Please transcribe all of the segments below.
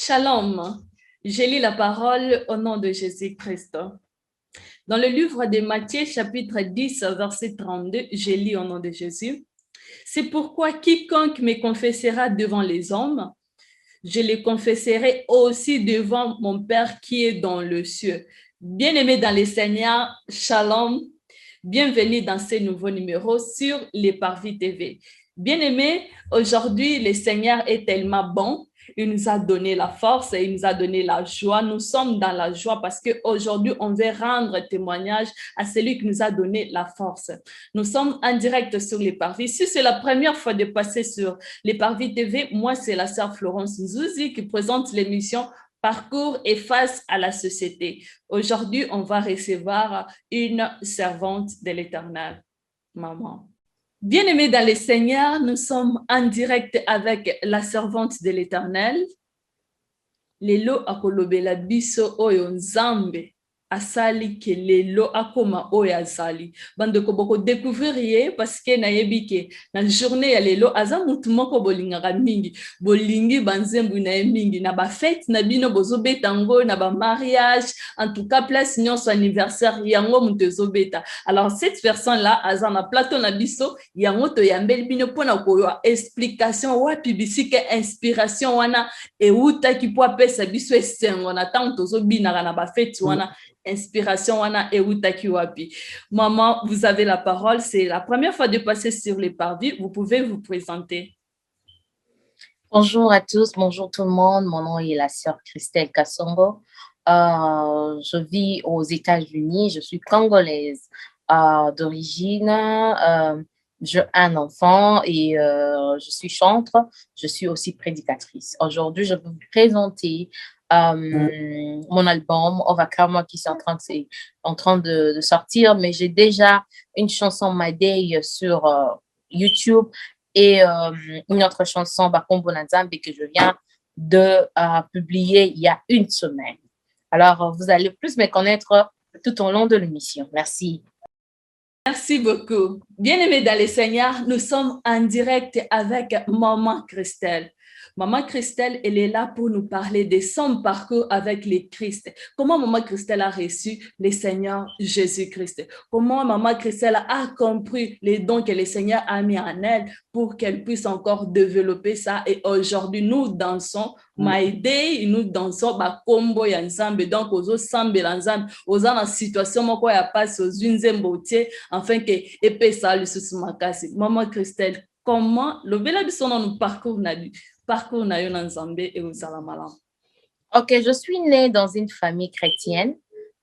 Shalom, je lis la parole au nom de Jésus-Christ. Dans le livre de Matthieu, chapitre 10, verset 32, je lis au nom de Jésus. C'est pourquoi quiconque me confessera devant les hommes, je le confesserai aussi devant mon Père qui est dans le ciel. Bien-aimés dans le Seigneur, Shalom, bienvenue dans ce nouveau numéro sur les Parvis TV. Bien-aimés, aujourd'hui, le Seigneur est tellement bon. Il nous a donné la force et il nous a donné la joie. Nous sommes dans la joie parce qu'aujourd'hui, on veut rendre témoignage à celui qui nous a donné la force. Nous sommes en direct sur les Parvis. Si c'est la première fois de passer sur les Parvis TV, moi, c'est la sœur Florence Nzouzi qui présente l'émission Parcours et face à la société. Aujourd'hui, on va recevoir une servante de l'Éternel, maman. Bien-aimés dans le Seigneur, nous sommes en direct avec la servante de l'Éternel. Lelo akolobela biso oyo nzambe asali ke lelo akoma oyo azali. Bande ko boko découvrir ye parce que na yebike na journée ya lelo aza mutu moko bolingaka mingi. Bolingi banzembu na mingi na ba fête na bino bozobeta ngo na ba mariage en tout cas place nyonso anniversaire yango mutu ezobeta. Alors cette personne là aza na plateau na biso yango to yambeli bino pona ko explication wapi bisike inspiration wana e uta ki po apesa biso esengo na tango tozobinaka na ba fête wana inspiration wana e uta ki wapi. Maman, vous avez la parole, c'est la première fois de passer sur les Parvis, vous pouvez vous présenter. Bonjour à tous, bonjour tout le monde. Mon nom est la sœur Christelle Kassongo. Je vis aux États-Unis. Je suis congolaise d'origine. J'ai un enfant et je suis chantre. Je suis aussi prédicatrice. Aujourd'hui, je vais vous présenter mon album Overcomer qui est en train de sortir. Mais j'ai déjà une chanson My Day sur YouTube. Et une autre chanson, Bakombo Nzambe, que je viens de publier il y a une semaine. Alors, vous allez plus me connaître tout au long de l'émission. Merci. Merci beaucoup. Bien-aimés dans le Seigneur, nous sommes en direct avec Maman Christelle. Maman Christelle, elle est là pour nous parler de son parcours avec le Christ. Comment Maman Christelle a reçu le Seigneur Jésus-Christ. Comment Maman Christelle a compris les dons que le Seigneur a mis en elle pour qu'elle puisse encore développer ça. Et aujourd'hui, nous dansons My Day, nous dansons Bakombo ya Nzambe. Donc, ozo sambe la Nzambe, oza na situation moko ya passe aux une zembotier, afin que épée ça lui makasi. Maman Christelle, comment le bela biso na nous parcours na yo na Nzambe et ozala malam. Ok, je suis née dans une famille chrétienne.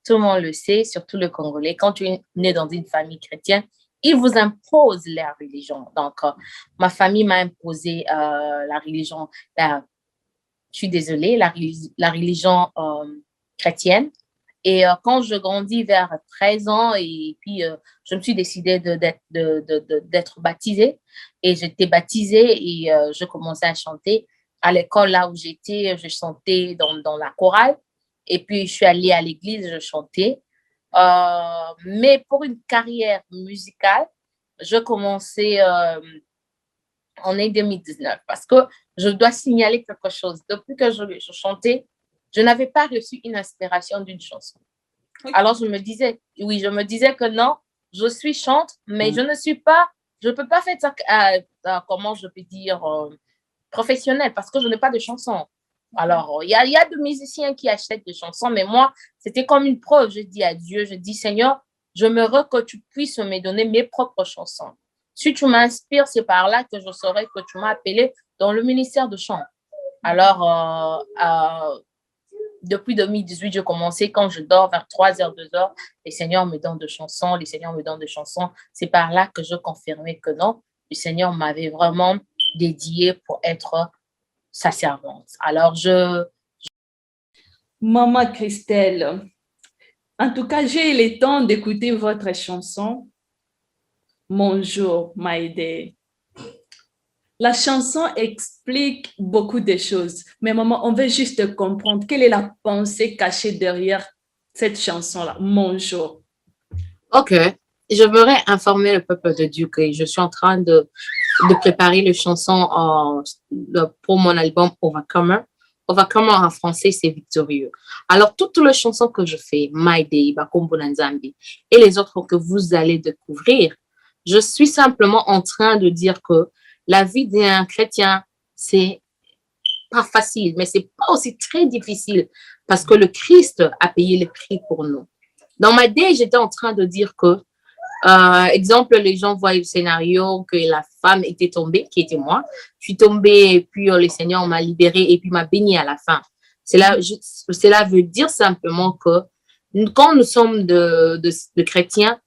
Tout le monde le sait, surtout le Congolais. Quand tu es né dans une famille chrétienne, ils vous imposent la religion. Donc, ma famille m'a imposé la religion, je suis désolée, la religion chrétienne. Et quand je grandis vers 13 ans, et puis je me suis décidée d'être baptisée. Et j'étais baptisée et je commençais à chanter. À l'école, là où j'étais, je chantais dans la chorale. Et puis, je suis allée à l'église, je chantais. Mais pour une carrière musicale, je commençais en 2019 parce que je dois signaler quelque chose. Depuis que je chantais, je n'avais pas reçu une inspiration d'une chanson. Okay. Alors, je me disais que non, je suis chantre, mais je ne peux pas faire ça, comment je peux dire, professionnel, parce que je n'ai pas de chansons. Alors, il y a de musiciens qui achètent des chansons, mais moi, c'était comme une preuve. Je dis à Dieu, je dis, Seigneur, je me veux que tu puisses me donner mes propres chansons. Si tu m'inspires, c'est par là que je saurai que tu m'as appelé dans le ministère de chant. Alors, depuis 2018, j'ai commencé, quand je dors vers 3h, 2h, les Seigneurs me donnent de chansons, C'est par là que je confirmais que non, le Seigneur m'avait vraiment dédié pour être sa servante. Alors, Maman Christelle, en tout cas, j'ai eu le temps d'écouter votre chanson, Mon jour, My Day. La chanson explique beaucoup de choses, mais maman, on veut juste comprendre quelle est la pensée cachée derrière cette chanson-là, Mon jour. Ok, je voudrais informer le peuple de Dieu que je suis en train de préparer les chansons pour mon album Overcomer. Overcomer en français, c'est victorieux. Alors, toutes les chansons que je fais, My Day, Bakombo Nzambi, et les autres que vous allez découvrir, je suis simplement en train de dire que la vie d'un chrétien, c'est pas facile, mais c'est pas aussi très difficile parce que le Christ a payé le prix pour nous. Dans My Day, j'étais en train de dire que exemple, les gens voient le scénario que la femme était tombée, qui était moi. Je suis tombée et puis le Seigneur m'a libérée et puis m'a bénie à la fin. Cela veut dire simplement que quand nous sommes de chrétiens,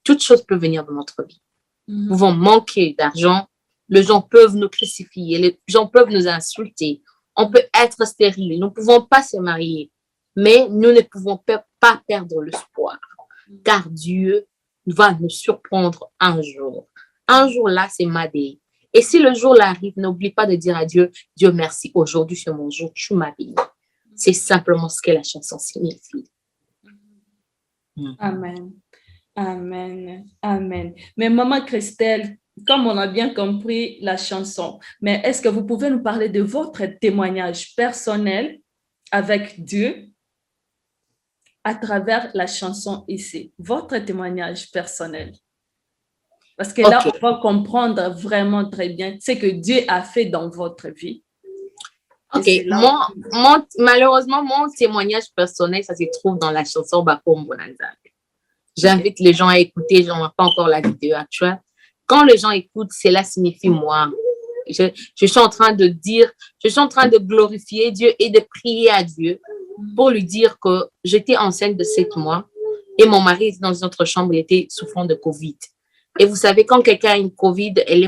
toutes choses peuvent venir de notre vie. Nous pouvons manquer d'argent, les gens peuvent nous crucifier, les gens peuvent nous insulter, on peut être stérile, nous ne pouvons pas se marier, mais nous ne pouvons pas perdre l'espoir, car Dieu va nous surprendre un jour. Un jour là, c'est ma day. Et si le jour là arrive, n'oublie pas de dire à Dieu, Dieu merci, aujourd'hui c'est mon jour, tu m'as béni. C'est simplement ce que la chanson signifie. Amen. Amen. Amen. Mais Maman Christelle, comme on a bien compris la chanson, mais est-ce que vous pouvez nous parler de votre témoignage personnel avec Dieu à travers la chanson ici? Votre témoignage personnel. Parce que là, on va comprendre vraiment très bien ce que Dieu a fait dans votre vie. Ok, malheureusement, mon témoignage personnel, ça se trouve dans la chanson Bakombo Nzambi. J'invite les gens à écouter, je n'en ai pas encore la vidéo actuelle. Quand les gens écoutent, cela signifie moi. Je suis en train de dire, je suis en train de glorifier Dieu et de prier à Dieu pour lui dire que j'étais enceinte de 7 mois et mon mari était dans une autre chambre, il était souffrant de Covid. Et vous savez, quand quelqu'un a une Covid, elle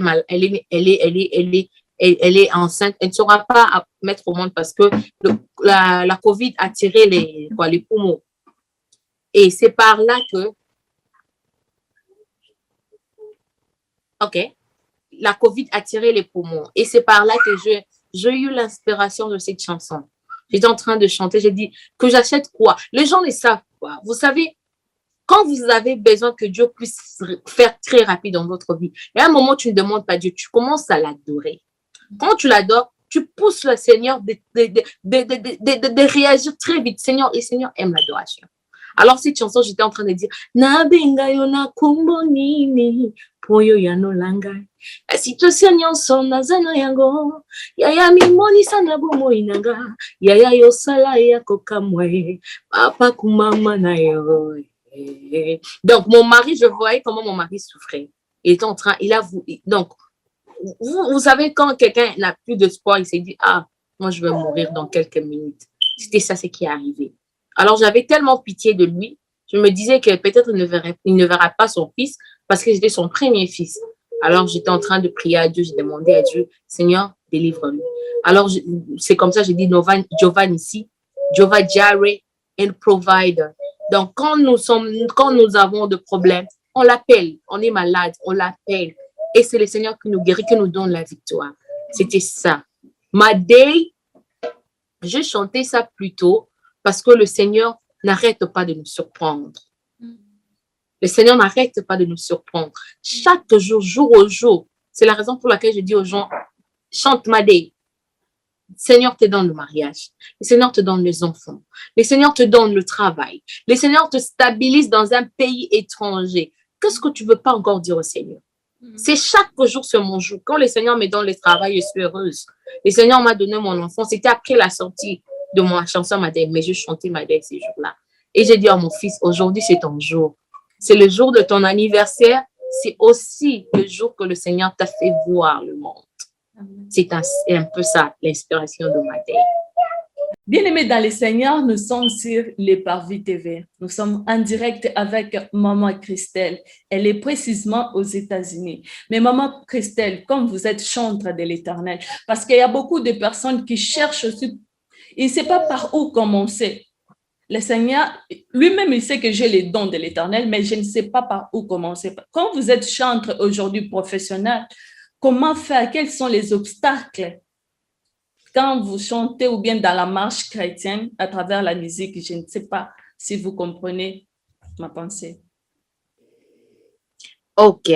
est enceinte, elle ne saura pas mettre au monde parce que la Covid a tiré les poumons. Et c'est par là que, la Covid a tiré les poumons. Et c'est par là que j'ai eu l'inspiration de cette chanson. J'étais en train de chanter, j'ai dit que j'achète quoi? Les gens ne savent pas. Vous savez, quand vous avez besoin que Dieu puisse faire très rapide dans votre vie, et à un moment, tu ne demandes pas Dieu, tu commences à l'adorer. Quand tu l'adores, tu pousses le Seigneur de réagir très vite. Seigneur, et le Seigneur aime l'adoration. Alors, cette chanson, j'étais en train de dire, na benga yo na kumbo nini, poyo ya no langai. Situation nyonso nazana yango, yaya mimoni sana bomo inanga, yaya yo sala ya kokamwe, papa kumama na yo. Donc, mon mari, je voyais comment mon mari souffrait. Il était en train, donc, vous savez, quand quelqu'un n'a plus d'espoir, il s'est dit, moi, je vais mourir dans quelques minutes. C'était ça, ce qui est arrivé. Alors, j'avais tellement pitié de lui. Je me disais que peut-être il ne verra pas son fils parce que j'étais son premier fils. Alors, j'étais en train de prier à Dieu. J'ai demandé à Dieu, Seigneur, délivre-le. Alors, c'est comme ça, j'ai dit, Jehovah Nissi, Jehovah Jireh and Provider. Donc, quand nous avons des problèmes, on l'appelle. On est malade, on l'appelle. Et c'est le Seigneur qui nous guérit, qui nous donne la victoire. C'était ça. My day, je chantais ça plutôt parce que le Seigneur n'arrête pas de nous surprendre. Le Seigneur n'arrête pas de nous surprendre. Chaque jour, jour au jour, c'est la raison pour laquelle je dis aux gens, chante My day. Le Seigneur te donne le mariage. Le Seigneur te donne les enfants. Le Seigneur te donne le travail. Le Seigneur te stabilise dans un pays étranger. Qu'est-ce que tu ne veux pas encore dire au Seigneur? C'est chaque jour sur mon jour. Quand le Seigneur me donne le travail, je suis heureuse. Le Seigneur m'a donné mon enfant. C'était après la sortie de ma chanson My day, mais je chantais My day ces jours-là. Et j'ai dit à mon fils, aujourd'hui c'est ton jour. C'est le jour de ton anniversaire. C'est aussi le jour que le Seigneur t'a fait voir le monde. C'est un peu ça, l'inspiration de My day. Bien-aimés dans le Seigneur, nous sommes sur les Parvis TV. Nous sommes en direct avec Maman Christelle. Elle est précisément aux États-Unis. Mais Maman Christelle, comme vous êtes chantre de l'Éternel, parce qu'il y a beaucoup de personnes qui cherchent aussi, il ne sait pas par où commencer. Le Seigneur, lui-même, il sait que j'ai les dons de l'Éternel, mais je ne sais pas par où commencer. Quand vous êtes chantre aujourd'hui professionnel, comment faire? Quels sont les obstacles? Quand vous chantez ou bien dans la marche chrétienne à travers la musique, je ne sais pas si vous comprenez ma pensée. Ok.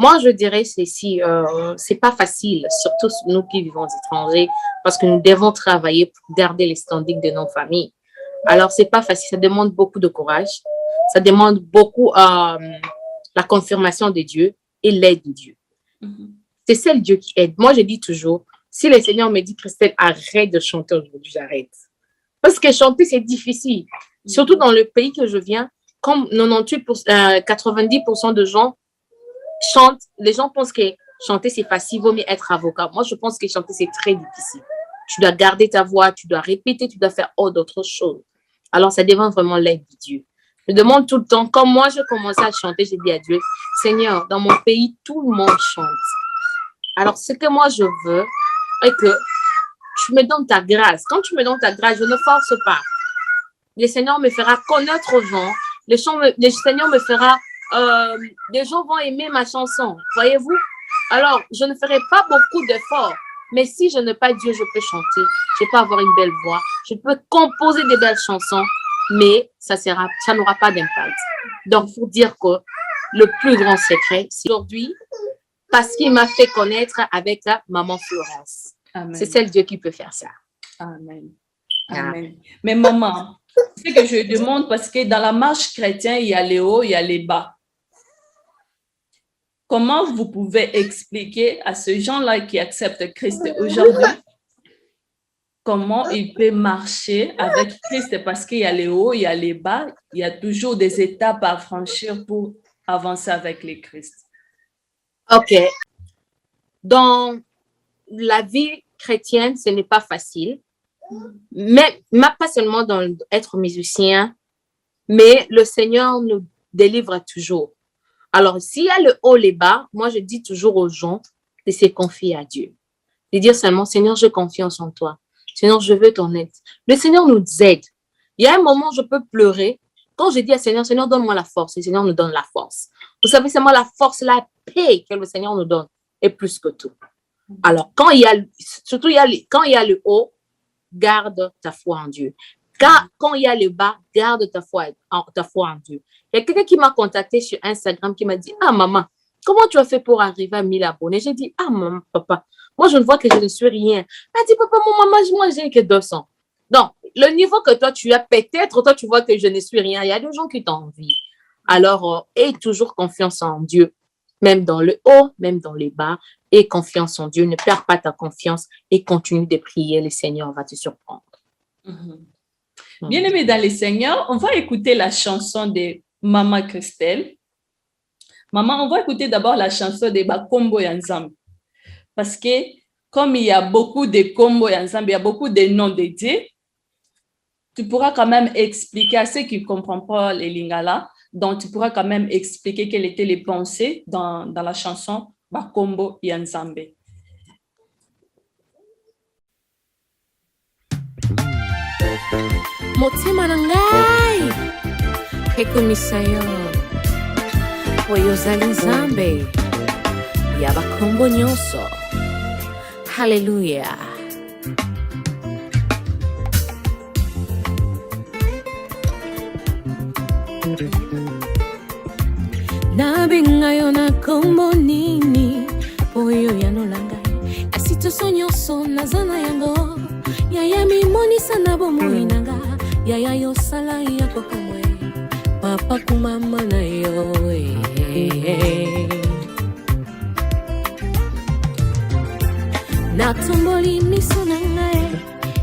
Moi, je dirais c'est pas facile, surtout nous qui vivons aux étrangers, parce que nous devons travailler pour garder les standings de nos familles. Alors, c'est pas facile, ça demande beaucoup de courage, ça demande beaucoup la confirmation de Dieu et l'aide de Dieu. C'est seul Dieu qui aide. Moi, je dis toujours, si le Seigneur me dit, Christelle, arrête de chanter aujourd'hui, j'arrête. Parce que chanter, c'est difficile. Surtout dans le pays que je viens, comme 90% de gens chantent, les gens pensent que chanter, c'est facile, vaut mieux être avocat. Moi, je pense que chanter, c'est très difficile. Tu dois garder ta voix, tu dois répéter, tu dois faire d'autres choses. Alors, ça demande vraiment l'aide de Dieu. Je demande tout le temps, comme moi, je commençais à chanter, j'ai dit à Dieu, Seigneur, dans mon pays, tout le monde chante. Alors, ce que moi, je veux, est que tu me donnes ta grâce. Quand tu me donnes ta grâce, je ne force pas. Le Seigneur me fera connaître aux gens. Le Seigneur me fera... les gens vont aimer ma chanson. Voyez-vous? Alors, je ne ferai pas beaucoup d'efforts. Mais si je n'ai pas Dieu, je peux chanter. Je peux avoir une belle voix. Je peux composer des belles chansons. Mais ça n'aura pas d'impact. Donc, il faut dire que le plus grand secret, c'est aujourd'hui, parce qu'il m'a fait connaître avec la maman Florence. Amen. C'est seul Dieu qui peut faire ça. Amen. Amen. Mais maman, c'est que je demande parce que dans la marche chrétienne, il y a les hauts, il y a les bas. Comment vous pouvez expliquer à ces gens-là qui acceptent Christ aujourd'hui comment ils peuvent marcher avec Christ parce qu'il y a les hauts, il y a les bas, il y a toujours des étapes à franchir pour avancer avec les Christ. OK. Dans la vie chrétienne, ce n'est pas facile. Mais pas seulement dans être musicien, mais le Seigneur nous délivre toujours. Alors, s'il y a le haut et le bas, moi, je dis toujours aux gens de se confier à Dieu. De dire seulement, Seigneur, j'ai confiance en toi. Seigneur, je veux ton aide. Le Seigneur nous aide. Il y a un moment où je peux pleurer. Quand je dis à Seigneur, Seigneur, donne-moi la force. Le Seigneur nous donne la force. Vous savez, c'est moi la force, la paix que le Seigneur nous donne est plus que tout. Alors, quand il y a le haut, garde ta foi en Dieu. Quand il y a le bas, garde ta foi en Dieu. Il y a quelqu'un qui m'a contacté sur Instagram qui m'a dit, ah maman, comment tu as fait pour arriver à 1000 abonnés? J'ai dit, ah maman, papa, moi je ne vois que je ne suis rien. Elle a dit, papa, moi j'ai que 200. Donc, le niveau que toi tu as, peut-être toi tu vois que je ne suis rien. Il y a des gens qui t'envient. Alors, aie toujours confiance en Dieu, même dans le haut, même dans les bas. Aie confiance en Dieu, ne perds pas ta confiance et continue de prier. Le Seigneur va te surprendre. Bien-aimés dans le Seigneur, on va écouter la chanson de Maman Christelle. Maman, on va écouter d'abord la chanson de Bakombo Yanzambe. Parce que comme il y a beaucoup de Kombo Yanzambe, il y a beaucoup de noms dédiés, tu pourras quand même expliquer à ceux qui ne comprennent pas les lingala, donc tu pourras quand même expliquer quelles étaient les pensées dans la chanson Bakombo Yanzambe. Motima na ngai ekomisa yo oyo ozali nzambe ya bakombo nyonso. Haleluya. Nabenga yo na kombo nini oyo yanola ngai asitoso nyonso naza na yango yaya mimonisa na bomoi na nga yaya yosala ya kokamwe papa kumama na yo natomboli miso na ngai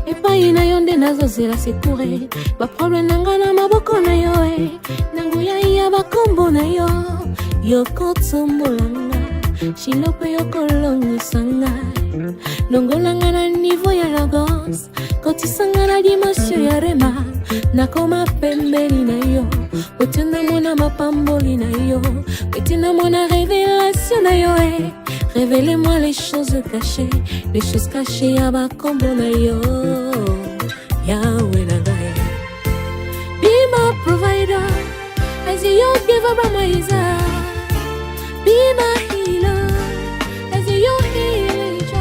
epai na yo nde nazozela sekure baproblème na nga na maboko na yo na nguya ya bakombo na yo yokotombola nga shilo mpe yokolongisa ngai longola nga na niveau ya lagos kotisanga na dimension ya rema nakoma pembeni na yo otenda mona mapamboli na yo otenda mona révélation na yo révélez-moi les choses cachées ya bakombo na yo Yahweh na ngai. Be my provider as you give up my Isaac. Be my healer as you heal each.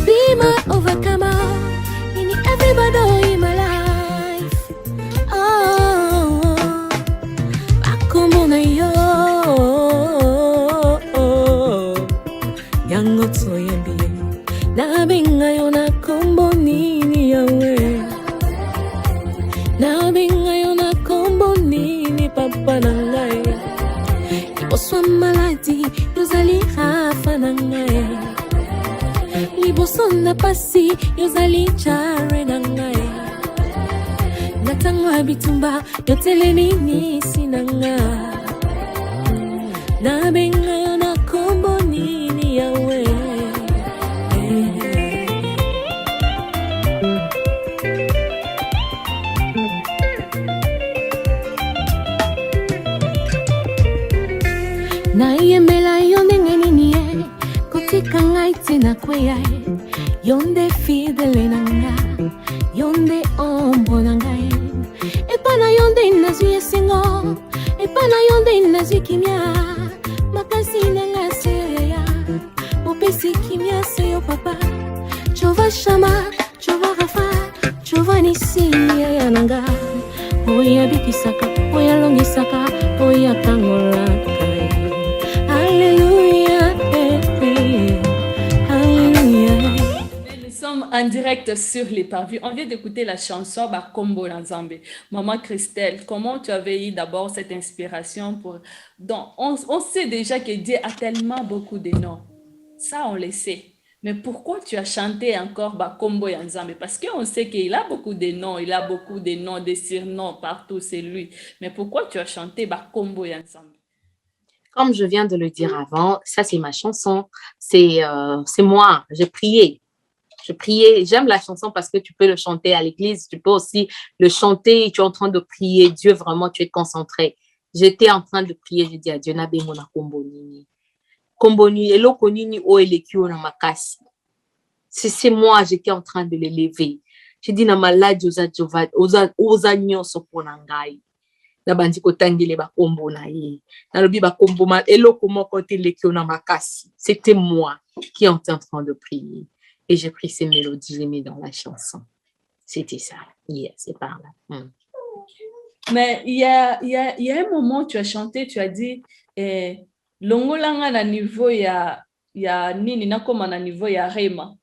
Be my overcomer in every battle in my life. Oh, bakombo na yo. yembie nabenga yo na kombo nini yawe nabenga yo na kombo nini papa na ngai liboswa maladi yozali rafa na ngai liboso na pasi yozali chare na ngai natangwa bitumba yotelemi nisi na ngai nabenga yo na kombo nini yawe na yembela yo ndenge nini ye kotika ngai tina kweya yonde fidele na nga yonde ombo na ngai epa na yonde nazwi esengo epa na yonde nazwi kimia makasi na nga seya opesi kimia seyo papa Jova Shama Jova Rafa Jova Nisi ya nanga oya bikisaka oya longisaka oya kangola Alléluia, Alléluia. Nous sommes en direct sur les parvis. On vient d'écouter la chanson Bakombo Nzambe. Maman Christelle, comment tu avais eu d'abord cette inspiration pour... Donc, on sait déjà que Dieu a tellement beaucoup de noms. Ça, on le sait. Mais pourquoi tu as chanté encore Bakombo Nzambe? Parce qu'on sait qu'il a beaucoup de noms, il a beaucoup de noms, de surnoms partout, c'est lui. Mais pourquoi tu as chanté Bakombo Nzambe? Comme je viens de le dire avant, ça c'est ma chanson, c'est moi, je priais, j'aime la chanson parce que tu peux le chanter à l'église, tu peux aussi le chanter, tu es en train de prier, Dieu vraiment, tu es concentré. J'étais en train de prier, je dis à Dieu, nabe mona kombonini, kombonini, eloko nini o elekio na makasi. C'est moi, j'étais en train de l'élever. Je dis na maladi oza nyonso pona ngai. Na bandi kotangile bakombo na ye na lobi bakombo ma eloko moko te lekio na makasi. C'était moi qui étais en train de prier et j'ai pris ces mélodies, j'ai mis dans la chanson. C'était ça. Yeah, c'est par là. Mais il y a un moment tu as chanté, tu as dit longolanga na niveau ya nini nakoma na niveau ya rema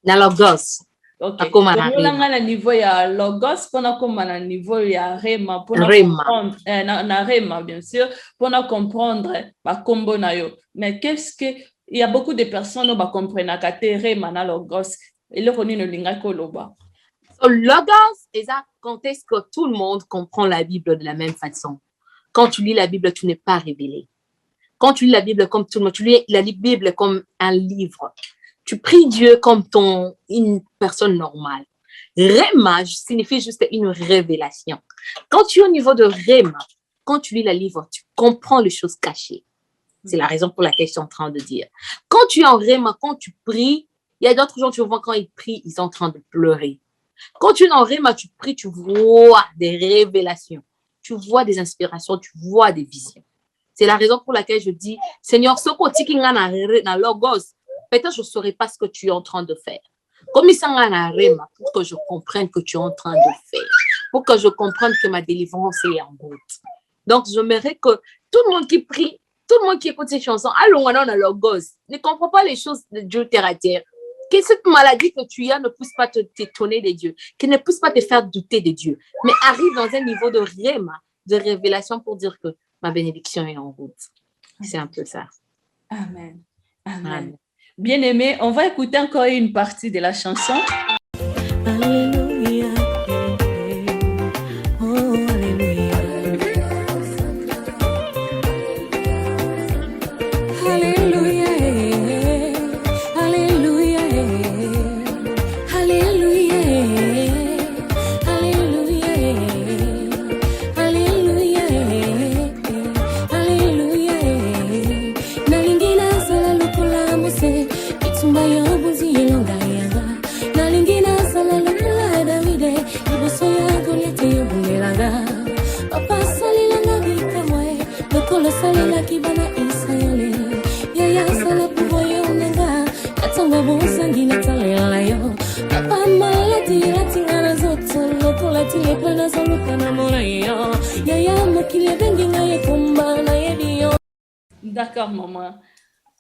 Na logos. Okay. Longolanga na niveau ya logos pona koma na niveau ya rema pona comprendre na rema bien sûr pona comprendre bakombo na yo. Mais qu'est-ce que il y a beaucoup de personnes qui comprennent que rema na logos et le koni no linga ko loba. So, logos est ça quand est-ce que tout le monde comprend la Bible de la même façon. Quand tu lis la Bible, tu n'es pas révélé. Quand tu lis la Bible comme tout le monde, tu lis la Bible comme un livre. Tu pries Dieu comme une personne normale. Rema signifie juste une révélation. Quand tu es au niveau de Rema, quand tu lis le livre, tu comprends les choses cachées. C'est la raison pour laquelle je suis en train de dire. Quand tu es en Rema, quand tu pries, il y a d'autres gens, tu vois, quand ils prient, ils sont en train de pleurer. Quand tu es en Rema, tu pries, tu vois des révélations. Tu vois des inspirations, tu vois des visions. C'est la raison pour laquelle je dis, Seigneur, ce côté qui est dans logos, peut-être je ne saurais pas ce que tu es en train de faire. Comme il s'en a Rema, pour que je comprenne que tu es en train de faire. Pour que je comprenne que ma délivrance est en route. Donc, j'aimerais que tout le monde qui prie, tout le monde qui écoute ces chansons, allons dans logos, ne comprend pas les choses de Dieu terre à terre. Que cette maladie que tu as ne puisse pas t'étonner de Dieu, qu'elle ne puisse pas te faire douter de Dieu, mais arrive dans un niveau de Rema, de révélation pour dire que ma bénédiction est en route. C'est un peu ça. Amen. Amen. Bien-aimé, on va écouter encore une partie de la chanson. Alléluia. Oh, Alléluia. Alléluia. Alléluia. Alléluia. Alléluia. Alléluia. Alléluia. Nalingina sala lokola mose. Itumba buzi yelonga yanga. Nalingina sala lokola Davide. Iboso ya Goliath yobungelanga. Papa salilanga bikamwe. Lokolo salila kibana Israeli. Yaya sala puvoyo unanga. Katonga busangi natalela yo. Papa malati latingana zoto. Lokola tilepana salukana mona yo. Yaya mokile bengi ngaye kumba na yedio. D'accord, maman.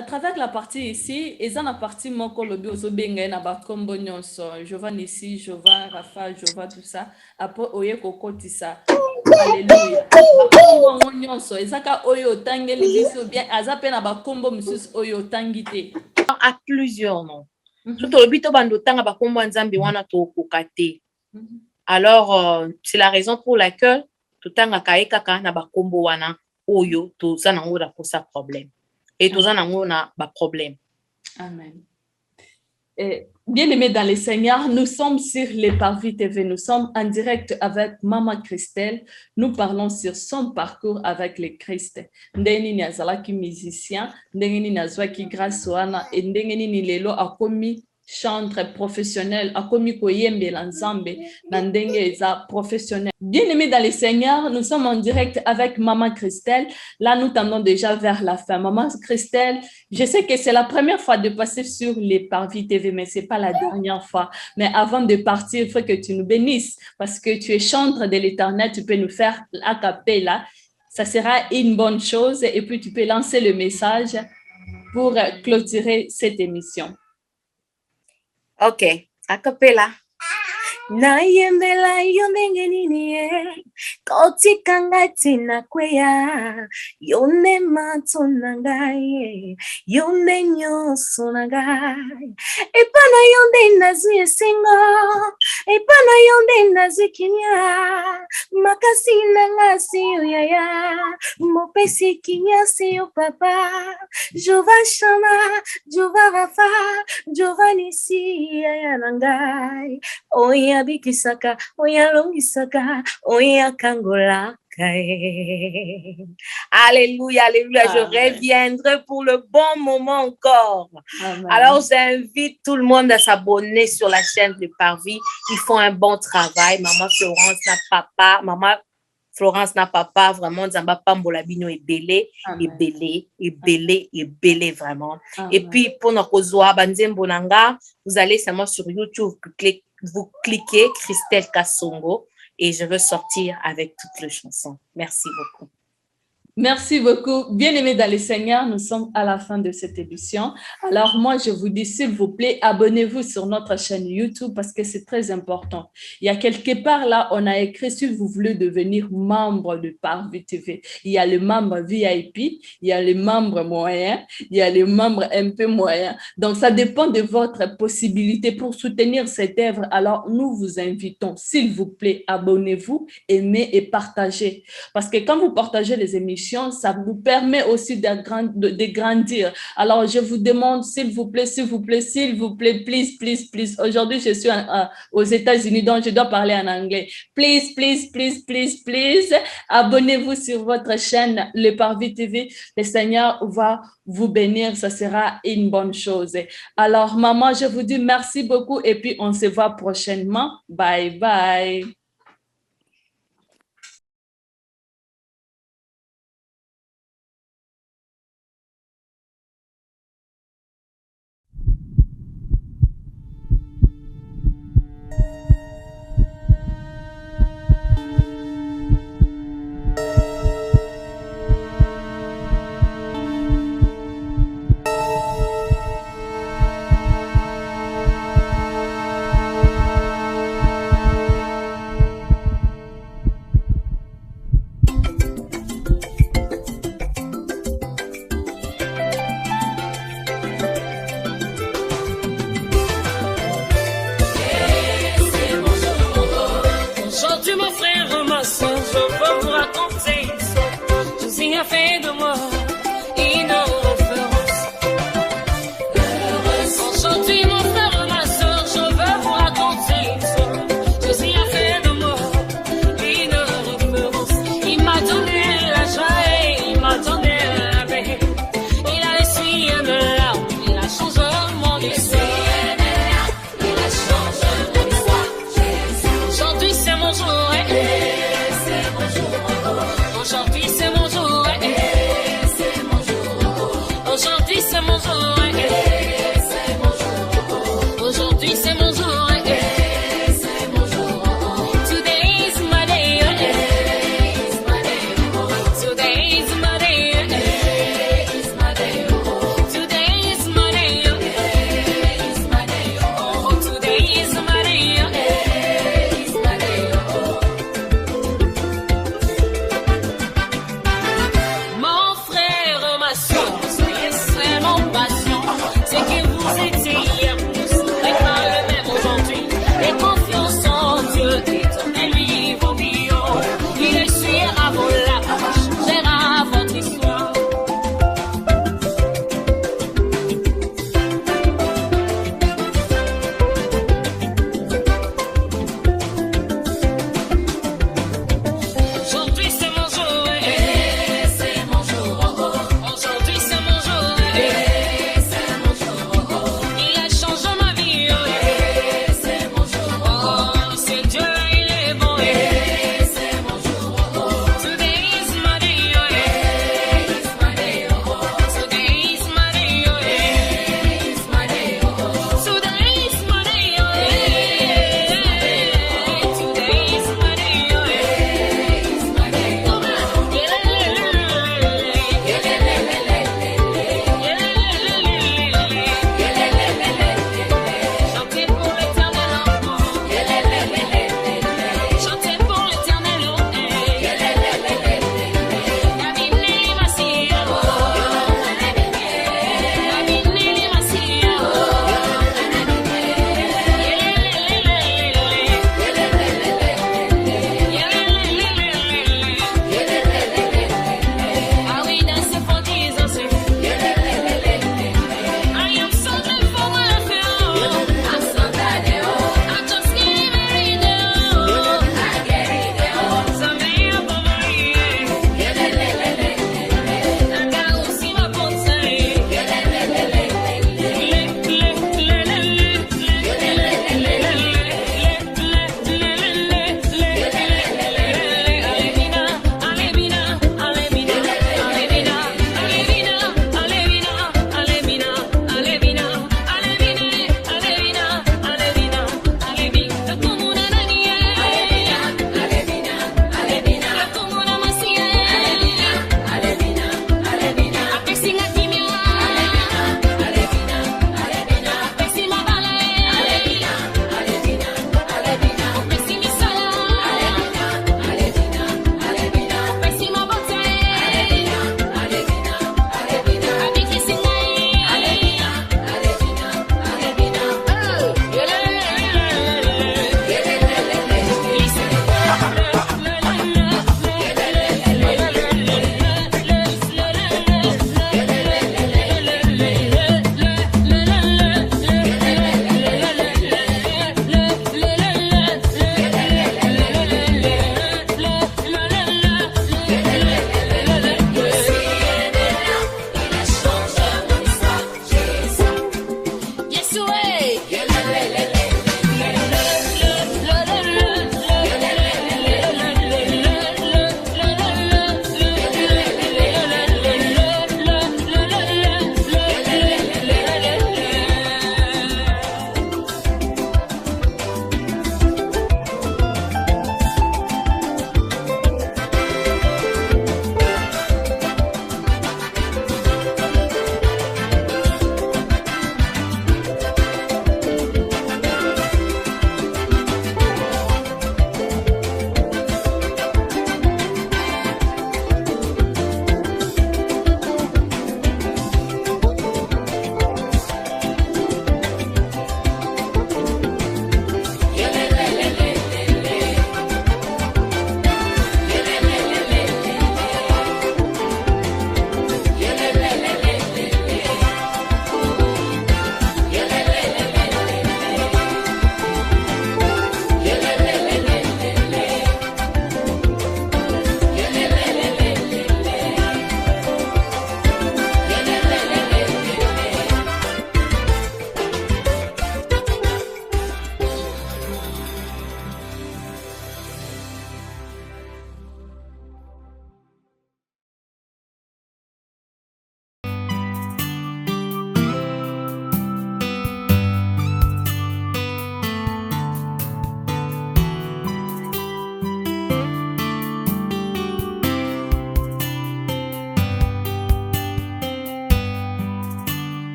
à travers la partie ici, et dans la partie moko lobi ozobenga na ba kombo nyonso, Jovan ici, Jovan, Rafa, Jovan, tout ça. Après, oye kokotisa. Alléluia. Bakombo nyonso, ezaka oyo tangeli biso bien, azape na ba kombo musus oyo tangite. À plusieurs noms. Tout au bito bando tanga ba kombo nzambe wana to kokate. Alors, c'est la raison pour laquelle tout tanga kaeka na ba kombo wana oyo to za nango da kosa problème. Et tout ça nango na ba problème. Amen. Bien-aimés dans le Seigneur, nous sommes sur les Parvis TV, nous sommes en direct avec Maman Christelle. Nous parlons sur son parcours avec le Christ. Ndenge ni azalaki musicien, ndenge ni nazwaki grâce wana, et ndenge ni lelo akomi chanteur professionnel, akomi koyembe l'ensemble, na ndenge eza professionnel. Bien-aimés dans le Seigneur, nous sommes en direct avec Maman Christelle. Là, nous tendons déjà vers la fin. Maman Christelle, je sais que c'est la première fois de passer sur les Parvis TV, mais c'est pas la dernière fois. Mais avant de partir, il faut que tu nous bénisses parce que tu es chanteur de l'Éternel. Tu peux nous faire a cappella. Ça sera une bonne chose. Et puis, tu peux lancer le message pour clôturer cette émission. Ok, a cappella. Nayembela yonenge nini koti kangati na kweya yone mato nangai yone nyoso nangai epana yonde nazi singo epana yonde nazi kinya makasi nangasi yaya mopesi kinya si yo papa jova shama jova rafa jova nisi yaya nangai oya bikisaka, oya longisaka, oya kangola. Alléluia, alléluia. Amen. Je reviendrai pour le bon moment encore. Amen. Alors, j'invite tout le monde à s'abonner sur la chaîne de Parvis. Ils font un bon travail. Maman Florence n'a papa, vraiment, Nzamba Pambola Bino est belé, vraiment. Amen. Et puis, pour notre Zoa Banzem Bonanga, vous allez seulement sur YouTube, vous cliquez Christelle Kassongo et je veux sortir avec toutes les chansons. Merci beaucoup. Merci beaucoup. Bien-aimés dans le Seigneur, nous sommes à la fin de cette émission. Alors moi, je vous dis, s'il vous plaît, abonnez-vous sur notre chaîne YouTube parce que c'est très important. Il y a quelque part là, on a écrit si vous voulez devenir membre de Parvis TV. Il y a le membre VIP, il y a le membre moyen, il y a le membre un peu moyen. Donc, ça dépend de votre possibilité pour soutenir cette œuvre. Alors, nous vous invitons, s'il vous plaît, abonnez-vous, aimez et partagez. Parce que quand vous partagez les émissions, ça vous permet aussi de grandir. Alors, je vous demande, s'il vous plaît, please, please, please. Aujourd'hui, je suis aux États-Unis, donc je dois parler en anglais. Please, please, please, please, please. Abonnez-vous sur votre chaîne, le Parvis TV. Le Seigneur va vous bénir. Ça sera une bonne chose. Alors, maman, je vous dis merci beaucoup et puis on se voit prochainement. Bye, bye. Je veux vous raconter, Jésus a fait de moi